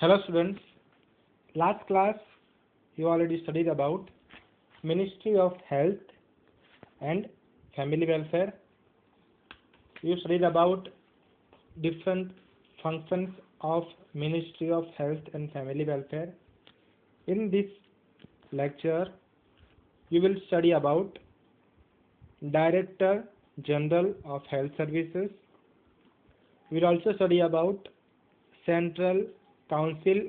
Hello students, last class you already studied about Ministry of Health and Family Welfare. You studied about different functions of Ministry of Health and Family Welfare. In this lecture you will study about Director General of Health Services. We will also study about Central Council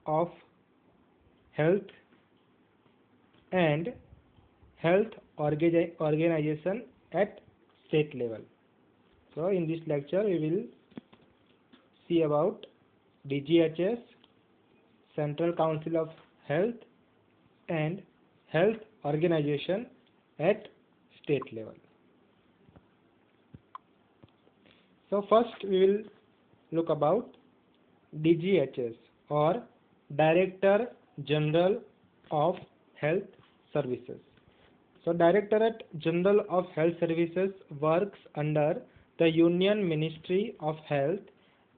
of Health and Health Organization at state level. So in this lecture we will see about DGHS, Central Council of Health and Health Organization at state level. So first we will look about DGHS or Director General of Health Services. So Directorate General of Health Services works under the Union Ministry of Health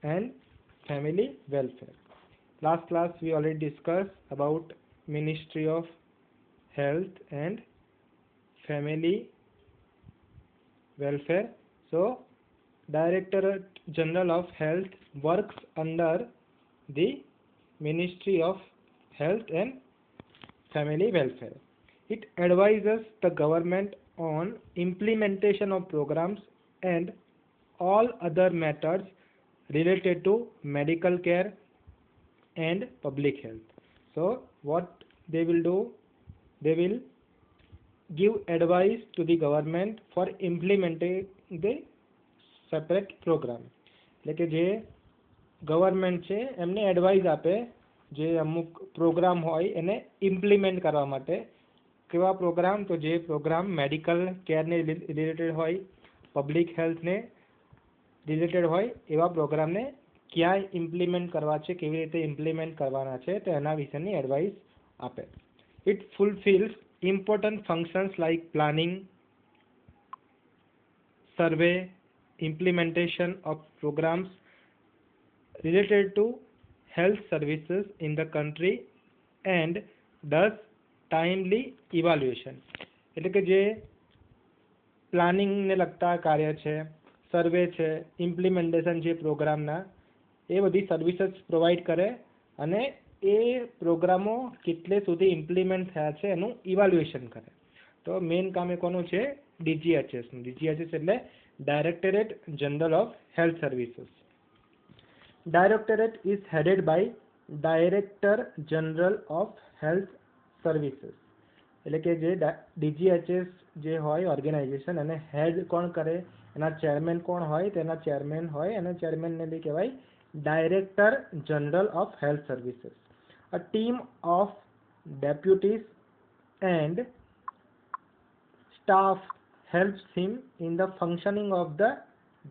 and Family Welfare. Last class we already discussed about Ministry of Health and Family Welfare. So Directorate General of Health works under the Ministry of Health and Family Welfare. It advises the government on implementation of programs and all other matters related to medical care and public health. So what they will do, they will give advice to the government for implementing the separate programme. એટલે કે જે government છે એમને advice આપે જે અમુક programme હોય એને ઇમ્પ્લિમેન્ટ કરવા માટે. કેવા પ્રોગ્રામ? તો જે પ્રોગ્રામ મેડિકલ કેરને રિલેટેડ હોય, પબ્લિક હેલ્થને રિલેટેડ હોય એવા પ્રોગ્રામને ક્યાં ઇમ્પ્લિમેન્ટ કરવા છે, કેવી રીતે ઇમ્પ્લિમેન્ટ કરવાના છે તો એના વિશેની એડવાઇસ આપે. It fulfills important functions like planning, survey, implementation of programs related to health services in the country and thus timely evaluation. એટલે કે જે પ્લાનિંગને લગતા કાર્ય છે, સર્વે છે, ઇમ્પ્લિમેન્ટેશન છે પ્રોગ્રામના, એ બધી સર્વિસીસ પ્રોવાઈડ કરે અને એ પ્રોગ્રામો કેટલે સુધી ઇમ્પ્લિમેન્ટ થયા છે એનું ઇવાલ્યુએશન કરે. તો મેઇન કામ એ કોનું છે? ડીજીએચએસનું. ડીજીએચએસ એટલે Directorate General of Health Services. Directorate is headed by Director General of Health Services. એટલે કે જે DGHS જે હોય ઓર્ગેનાઇઝેશન એને હેડ કોણ કરે, એના ચેરમેન કોણ હોય? તેના ચેરમેન હોય અને ચેરમેનને બી કહેવાય Director General of Health Services. A team of deputies and staff helps him in the functioning of the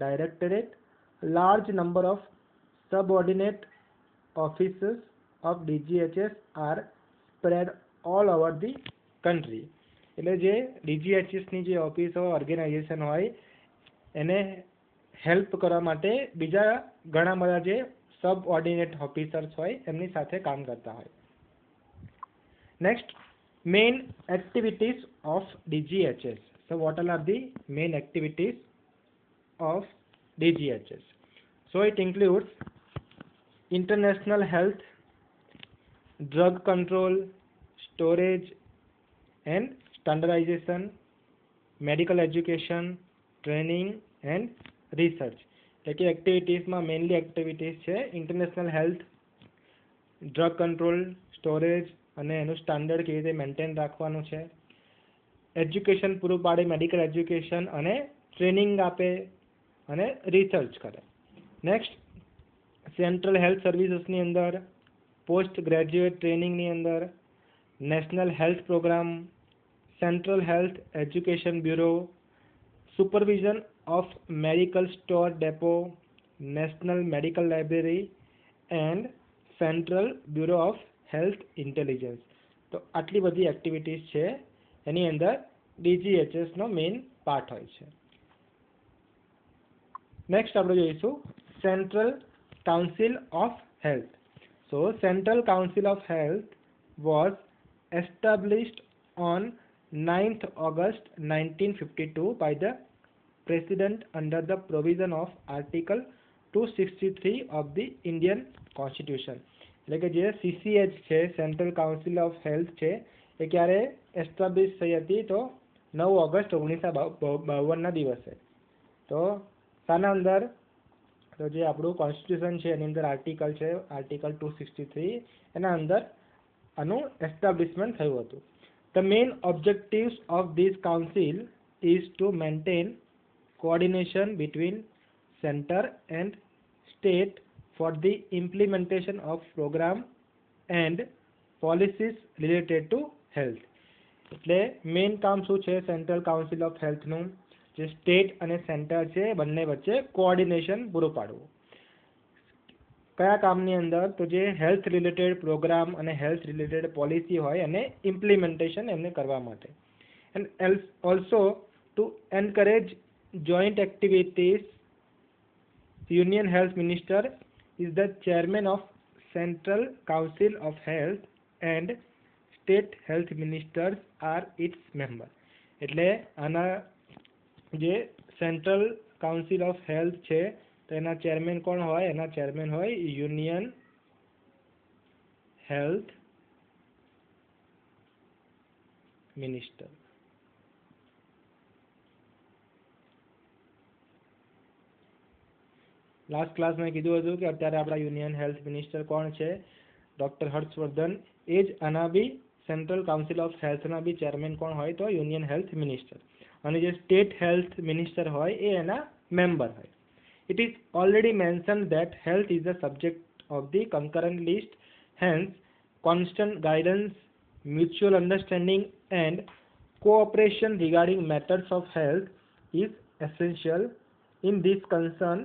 directorate. A large number of subordinate offices of DGHS are spread all over the country. એટલે જે DGHS ની જે ઓફિસો organisation હોય એને help કરવા માટે બીજા ઘણા બધા જે સબ ઓર્ડિનેટ ઓફિસર્સ હોય એમની સાથે કામ કરતા હોય. Next, main activities of DGHS. So what all are the main activities of DGHS? So it includes international health, drug control, storage and standardization, medical education, training and research. એટલે કે એક્ટિવિટીઝમાં mainly activities છે international health, drug control, storage અને એનું standard કેવી રીતે maintain રાખવાનું છે, education પૂરું પાડે, મેડિકલ એજ્યુકેશન અને ટ્રેનિંગ આપે અને રિસર્ચ કરે. નેક્સ્ટ, સેન્ટ્રલ હેલ્થ સર્વિસીસની અંદર પોસ્ટ ગ્રેજ્યુએટ ટ્રેનિંગની અંદર national health programme, central health education bureau, supervision of medical store depot, national medical library and central bureau of health intelligence. તો આટલી બધી એક્ટિવિટીઝ છે એની અંદર DGHSનો મેઇન પાર્ટ હોય છે. નેક્સ્ટ આપણે જોઈશું central council of health. So Central Council of Health was established on 9th August 1952 by the President under the provision of Article 263 of the Indian Constitution. એટલે કે જે CCH છે સેન્ટ્રલ કાઉન્સિલ ઓફ હેલ્થ છે એ ક્યારે establish થઈ હતી તો 9 August 1952 દિવસે. તો શાના અંદર તો જે આપણું કોન્સ્ટિટ્યુશન છે એની અંદર આર્ટિકલ છે આર્ટિકલ 263 એના અંદર આનું એસ્ટાબ્લિશમેન્ટ થયું હતું. The main objectives of this council is to maintain coordination between center and state for the implementation of program and policies related to health. એટલે મેઇન કામ શું છે સેન્ટ્રલ કાઉન્સિલ ઓફ હેલ્થનું, જે સ્ટેટ અને સેન્ટર છે બંને વચ્ચે કોઓર્ડિનેશન પૂરું પાડવું. કયા કામની અંદર તો જે હેલ્થ રિલેટેડ પ્રોગ્રામ અને હેલ્થ રિલેટેડ પોલિસી હોય અને ઇમ્પ્લિમેન્ટેશન એમને કરવા માટે. And also to encourage joint activities. Union Health Minister is the chairman of Central Council of Health and State Health Ministers are its member. એટલે આના જે central council of health છે તો એના ચેરમેન કોણ હોય? એના ચેરમેન હોય યુનિયન હેલ્થ મિનિસ્ટર. લાસ્ટ ક્લાસમાં કીધું હતું કે અત્યારે આપણા યુનિયન હેલ્થ મિનિસ્ટર કોણ છે? ડૉક્ટર હર્ષવર્ધન. એ જ આના બી સેન્ટ્રલ કાઉન્સિલ ઓફ હેલ્થના બી ચેરમેન કોણ હોય તો યુનિયન હેલ્થ મિનિસ્ટર. અને જે સ્ટેટ હેલ્થ મિનિસ્ટર હોય એ એના મેમ્બર હોય. It is already mentioned that health is the subject of the concurrent list. Hence, constant guidance, mutual understanding, and cooperation regarding matters of health is essential. In this concern,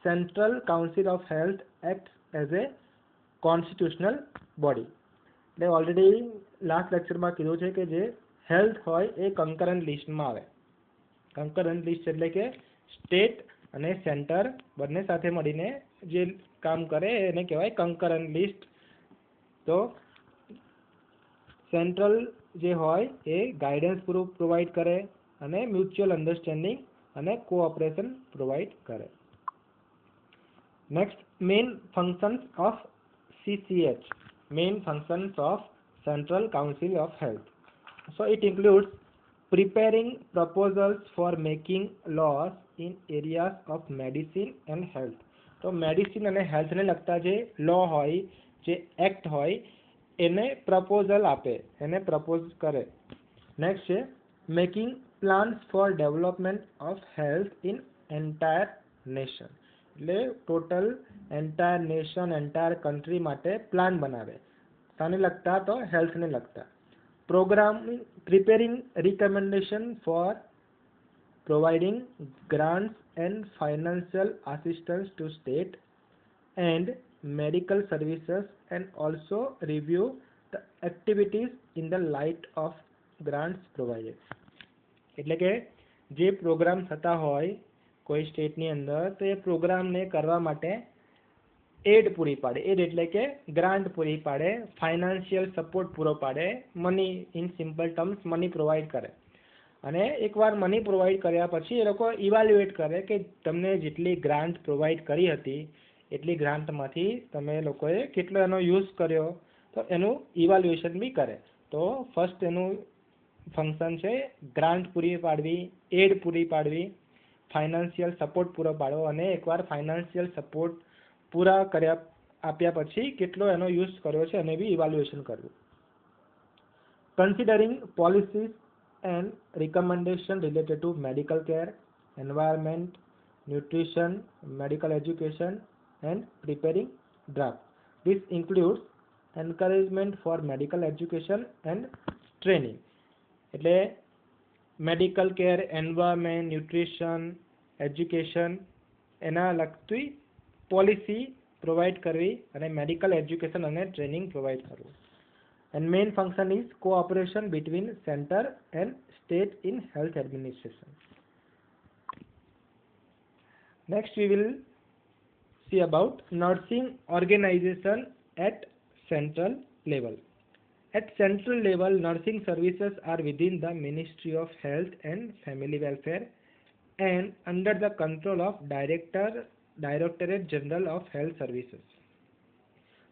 Central Council of Health acts as a constitutional body. એટલે already last લેક્ચરમાં કીધું છે કે જે health હોય એ કંકરન્ટ લિસ્ટમાં આવે. કંકરન્ટ list એટલે કે સ્ટેટ અને સેન્ટર બંને સાથે મળીને જે કામ કરે એને કહેવાય કંકરન્ટ લિસ્ટ. તો સેન્ટ્રલ જે હોય એ ગાઈડન્સ પૂરું પ્રોવાઈડ કરે અને મ્યુચ્યુઅલ અન્ડરસ્ટેન્ડિંગ અને કોઓપરેશન પ્રોવાઈડ કરે. Next, main functions of CCH. Main functions of Central Council of Health. So it includes preparing proposals for making laws in areas of medicine and health. તો medicine અને હેલ્થને લગતા જે લો હોય, જે act હોય એને પ્રપોઝલ આપે, એને પ્રપોઝ કરે. નેક્સ્ટ છે making plans for development of health in entire nation. એટલે total entire nation, entire country માટે પ્લાન બનાવે. શાને લગતા? તો હેલ્થને લગતા. Preparing recommendation for providing grants and financial assistance to state and medical services, and also review the activities in the light of grants provided. એટલે કે જે પ્રોગ્રામ થતા હોય કોઈ સ્ટેટની અંદર તો એ પ્રોગ્રામને કરવા માટે એડ પૂરી પાડે. એડ એટલે કે ગ્રાન્ટ પૂરી પાડે, ફાઇનાન્શિયલ સપોર્ટ પૂરો પાડે, money in simple terms money provide કરે. અને એકવાર મની પ્રોવાઈડ કર્યા પછી એ લોકો ઇવાલ્યુએટ કરે કે તમને જેટલી ગ્રાન્ટ પ્રોવાઈડ કરી હતી એટલી ગ્રાન્ટમાંથી તમે લોકોએ કેટલો એનો યુઝ કર્યો તો એનું ઇવાલ્યુએશન બી કરે. તો ફર્સ્ટ એનું ફંક્શન છે ગ્રાન્ટ પૂરી પાડવી, એડ પૂરી પાડવી, ફાઇનાન્શિયલ સપોર્ટ પૂરો પાડવો અને એકવાર ફાઇનાન્શિયલ સપોર્ટ પૂરા કર્યા આપ્યા પછી કેટલો એનો યુઝ કર્યો છે એને બી ઇવાલ્યુએશન કરવું. Considering policies and recommendation related to medical care, environment, nutrition, medical education, and preparing draft. This includes encouragement for medical education and training. એટલે medical care, environment, nutrition, education એના લગતી પોલિસી પ્રોવાઈડ કરવી અને medical education અને training provide કરવું. And main function is cooperation between center and state in health administration. Next we will see about nursing organization at central level. At central level, nursing services are within the Ministry of Health and Family Welfare and under the control of Directorate General of Health Services.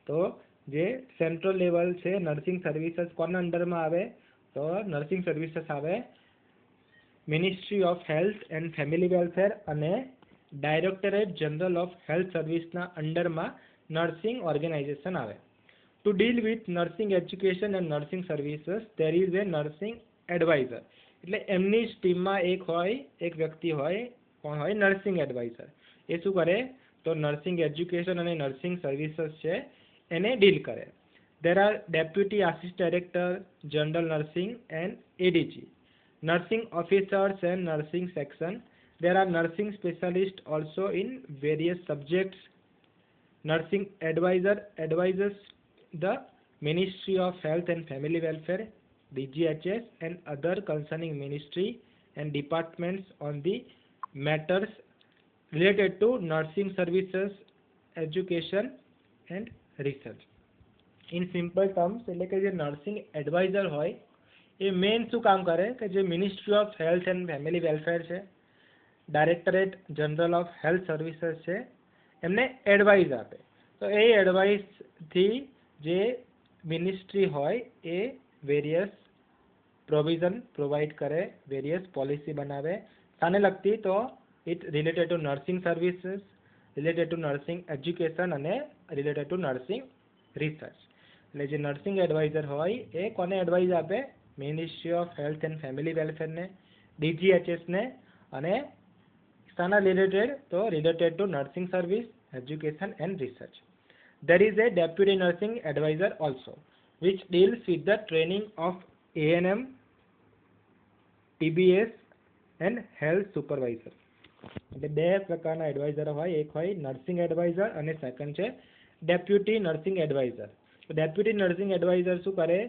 तो જે central level છે nursing services કોના અંડરમાં આવે તો nursing services આવે ministry of health and family welfare અને directorate general of health સર્વિસના અંડરમાં નર્સિંગ ઓર્ગેનાઇઝેશન આવે. To deal with nursing education and nursing services, there is a nursing advisor. એટલે એમની જ ટીમમાં એક વ્યક્તિ હોય, કોણ હોય? Nursing adviser. એ શું કરે તો નર્સિંગ એજ્યુકેશન અને નર્સિંગ સર્વિસીસ છે એને ડીલ કરે. There are deputy assistant director, general nursing and ADG, nursing officers and nursing section. There are nursing specialists also in various subjects. Nursing advisor advises the Ministry of Health and Family Welfare, DGHS, and other concerning ministry and departments on the matters related to nursing services, education and research. In simple terms, એટલે કે જે nursing adviser હોય એ main શું કામ કરે કે જે ministry of health and family welfare છે, directorate general of health services છે, એમને એડવાઇઝ આપે. તો એ એડવાઇસથી જે મિનિસ્ટ્રી હોય એ વેરિયસ પ્રોવિઝન પ્રોવાઈડ કરે, વેરિયસ પોલિસી બનાવે. શાને લગતી તો it related to nursing services, related to nursing education અને રિલેટેડ ટુ નર્સિંગ રિસર્ચ. એટલે જે નર્સિંગ એડવાઇઝર હોય એ કોને એડવાઇઝ આપે? Ministry of health and family વેલફેરને, ડીજીએચએસને અને શાના રિલેટેડ તો related to nursing service, education and research. There is a deputy nursing advisor also, which deals with the training of ANM, TBS and health supervisor. એટલે બે પ્રકારના adviser હોય, એક હોય નર્સિંગ એડવાઇઝર અને સેકન્ડ છે ડેપ્યુટી નર્સિંગ એડવાઇઝર. તો deputy nursing adviser શું કરે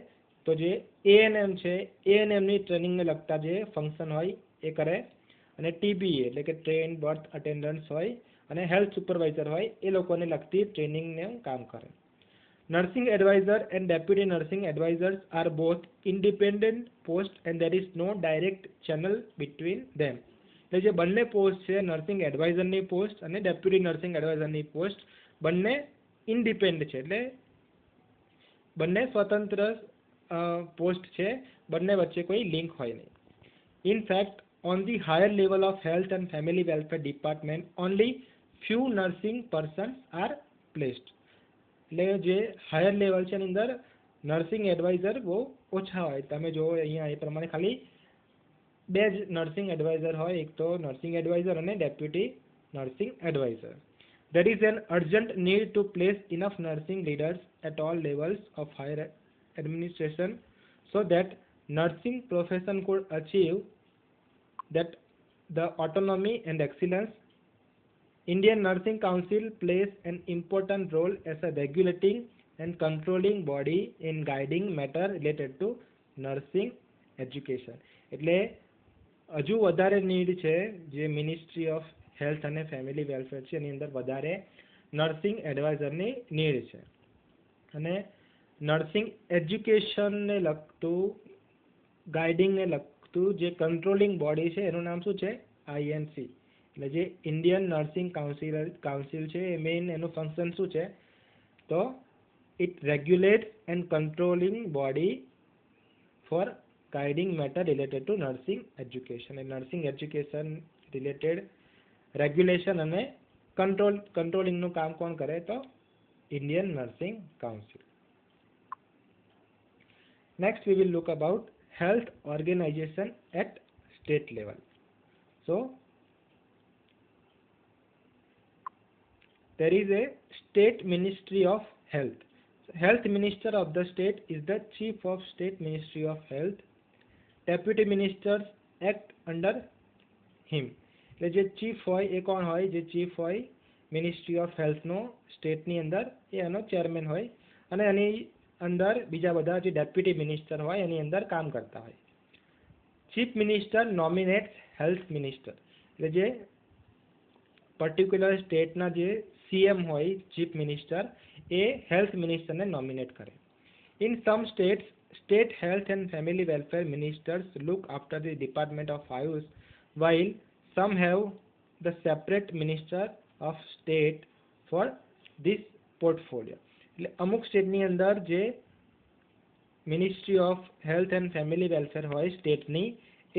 તો જે ANM છે ANMની ટ્રેનિંગને લગતા જે ફંક્શન હોય એ કરે અને TBA એટલે કે ટ્રેન બર્થ અટેન્ડન્સ હોય અને હેલ્થ સુપરવાઇઝર હોય એ લોકોને લગતી ટ્રેનિંગનું કામ કરે. Nursing advisor and deputy nursing advisors are both independent posts and there is no direct channel between them. એટલે જે બંને પોસ્ટ છે નર્સિંગ એડવાઇઝરની પોસ્ટ અને ડેપ્યુટી નર્સિંગ એડવાઇઝરની પોસ્ટ બંને ઇન્ડિપેન્ડ છે, એટલે બંને સ્વતંત્ર પોસ્ટ છે, બંને વચ્ચે કોઈ લિંક હોય નહીં. In fact, on the higher level of health and family welfare department, only few nursing persons are placed. એટલે જે હાયર લેવલ છે એની અંદર નર્સિંગ એડવાઇઝર બહુ ઓછા હોય. તમે જો અહીંયા એ પ્રમાણે ખાલી બે જ નર્સિંગ એડવાઇઝર હોય, એક તો નર્સિંગ એડવાઇઝર અને deputy nursing adviser. There is an urgent need to place enough nursing leaders at all levels of higher administration so that nursing profession could achieve that the autonomy and excellence. Indian Nursing Council plays an important role as a regulating and controlling body in guiding matter related to nursing education. એટલે હજુ વધારે need છે જે ministry of health અને family welfare છે એની અંદર વધારે nursing એડવાઇઝરની need છે. અને નર્સિંગ એજ્યુકેશનને લગતું ગાઈડિંગને લગતું જે કંટ્રોલિંગ બોડી છે એનું નામ શું છે? INC. એટલે જે ઇન્ડિયન નર્સિંગ કાઉન્સિલ છે એ મેઇન એનું ફંક્શન શું છે તો it regulates and controlling body for guiding matter related to nursing education. એ નર્સિંગ એજ્યુકેશન રિલેટેડ રેગ્યુલેશન અને કંટ્રોલિંગનું કામ કોણ કરે તો Indian nursing council. Next we will look about health organization at state level. So there is a state ministry of health. Health minister of the state is the chief of state ministry of health. Deputy ministers act under him. એટલે જે chief હોય એ કોણ હોય? જે chief હોય ministry of હેલ્થનો સ્ટેટની અંદર એ એનો chairman હોય અને એની અંદર બીજા બધા જે ડેપ્યુટી મિનિસ્ટર હોય એની અંદર કામ કરતા હોય. Chief minister nominates health minister. એટલે જે પર્ટિક્યુલર સ્ટેટના જે CM હોય ચીફ મિનિસ્ટર એ હેલ્થ મિનિસ્ટરને નોમિનેટ કરે. In some states state health and family welfare ministers look after the department of AYUSH while some have the separate minister of state for this portfolio. એટલે અમુક સ્ટેટની અંદર જે ministry of health and family welfare હોય સ્ટેટની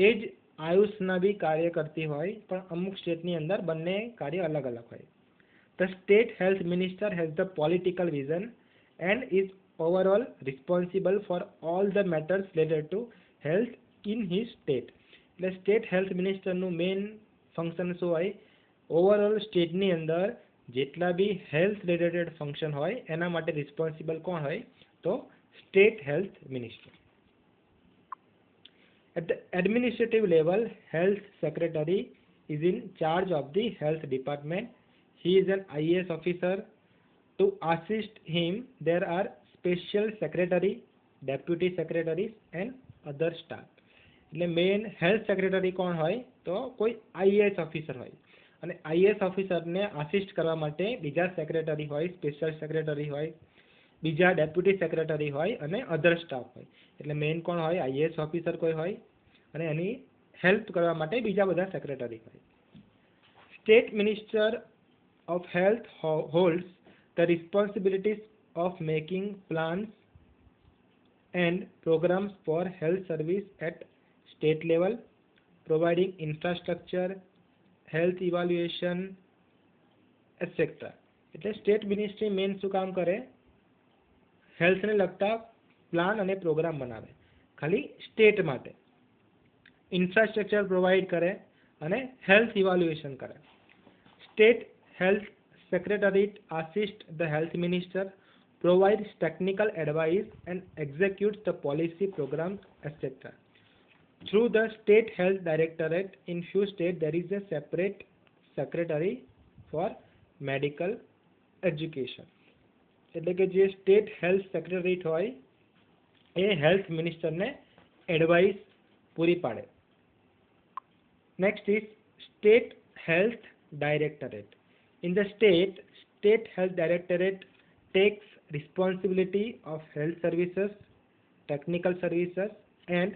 એ જ આયુષના બી કાર્ય કરતી હોય, પણ અમુક સ્ટેટની અંદર બંને કાર્ય અલગ અલગ હોય. The state health minister has the political vision and is overall responsible for all the matters related to health in his state. એટલે સ્ટેટ હેલ્થ મિનિસ્ટરનું મેઇન ફંક્શન શું હોય? ઓવરઓલ સ્ટેટની અંદર જેટલા બી હેલ્થ રિલેટેડ ફંક્શન હોય એના માટે રિસ્પોન્સિબલ કોણ હોય? તો state health minister. At the administrative level, health secretary is in charge of the health department. He is an IAS officer. To assist him, there are special secretary, deputy secretaries and other staff. એટલે main health secretary કોણ હોય? તો કોઈ IAS officer હોય, અને IAS ઓફિસરને assist કરવા માટે બીજા સેક્રેટરી હોય, સ્પેશિયલ સેક્રેટરી હોય, બીજા ડેપ્યુટી સેક્રેટરી હોય અને અધર સ્ટાફ હોય. એટલે મેઇન કોણ હોય? IAS ઓફિસર કોઈ હોય અને એની હેલ્પ કરવા માટે બીજા બધા સેક્રેટરી હોય. State minister of health holds the responsibilities of making plans and programs for health service at state level, providing infrastructure, health evaluation, etc. એટલે સ્ટેટ મિનિસ્ટ્રી મેઇન શું કામ કરે? હેલ્થને લગતા પ્લાન અને પ્રોગ્રામ બનાવે ખાલી સ્ટેટ માટે, ઇન્ફ્રાસ્ટ્રક્ચર પ્રોવાઈડ કરે અને હેલ્થ ઇવાલ્યુએશન કરે. State Health Secretariat assists the Health Minister, provides technical advice and executes the policy programs, etc. Through the State Health Directorate, in few states there is a separate secretary for medical education. એટલે કે જે state health secretary હોય એ health મિનિસ્ટરને advice પૂરી પાડે. Next is state health directorate. In the state, State Health Directorate takes responsibility of health services, technical services, and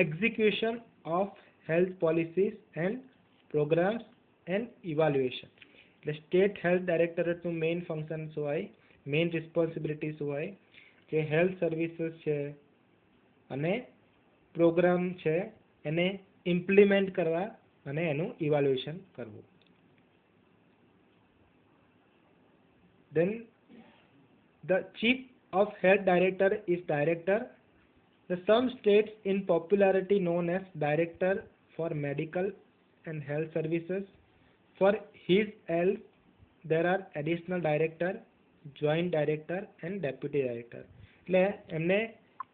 execution of health policies and programs and evaluation. The State Health Directorateનું main function શું હોય? main responsibility શું હોય? કે health services છે અને program છે એને implement કરવા અને એનું evaluation કરવું. Then the Chief of Health Director is Director. Some states in popularity known as Director for Medical and Health Services. For his health, there are Additional Director, Joint Director and Deputy Director. એટલે એમને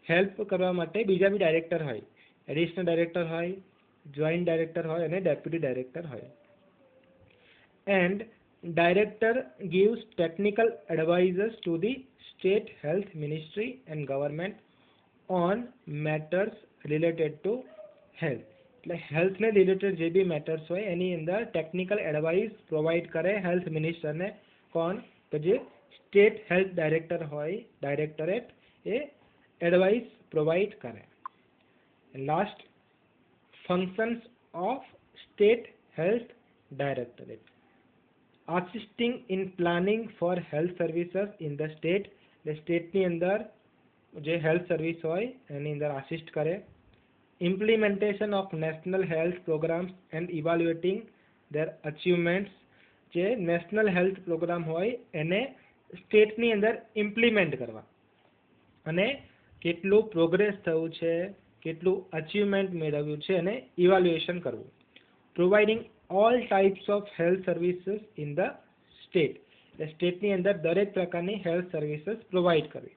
help કરવા માટે બીજા બી director હોય, additional director હોય, joint director હોય અને deputy director હોય. And Director gives technical advices to the State Health Ministry and government on matters related to health. એટલે હેલ્થને રિલેટેડ જે બી મેટર્સ હોય એની અંદર ટેકનિકલ એડવાઇસ પ્રોવાઈડ કરે હેલ્થ મિનિસ્ટરને. કોણ? તો જે સ્ટેટ હેલ્થ ડાયરેક્ટર હોય, ડાયરેક્ટરેટ, એ એડવાઇસ પ્રોવાઈડ કરે. Last, functions of state health directorate. Assisting in planning for health services in the state. The સ્ટેટની અંદર જે હેલ્થ સર્વિસ હોય એની અંદર આસિસ્ટ કરે. Implementation of national health programs and evaluating their achievements. જે national health programme હોય એને સ્ટેટની અંદર implement કરવા અને કેટલું પ્રોગ્રેસ થયું છે, કેટલું અચીવમેન્ટ મેળવ્યું છે એને ઇવાલ્યુએશન કરવું. Providing all types of health services in the state. The સ્ટેટની અંદર દરેક પ્રકારની હેલ્થ સર્વિસીસ પ્રોવાઈડ કરવી.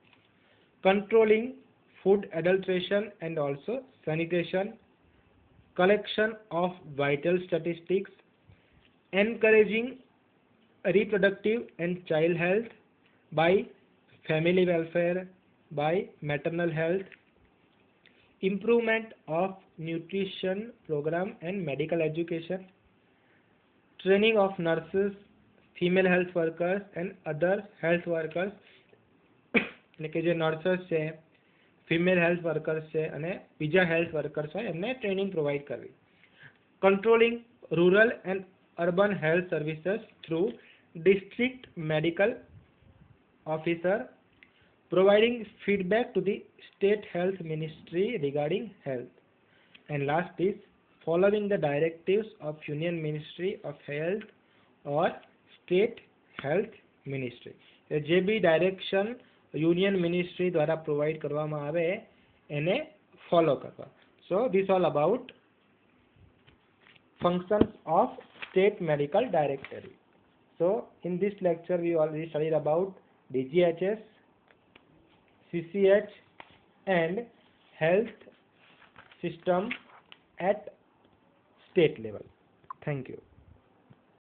Controlling food adulteration and also sanitation. Collection of vital statistics. Encouraging reproductive and child health by family welfare, by maternal health. Improvement of nutrition program and medical education. Training of nurses, female health workers and other health workers, એટલે કે જે નર્સર્સ છે, female health workers છે અને બીજા health workers હોય એમને training provide કરવી. Controlling rural and urban health services through district medical officer, providing feedback to the state health ministry regarding health. And last is following the directives of Union Ministry of Health or State Health Ministry. જે બી direction union ministry દ્વારા provide કરવામાં આવે એને follow કરવા. So this all about functions of state medical directory. So in this lecture we already studied about DGHS, CCH and health system at state level. Thank you.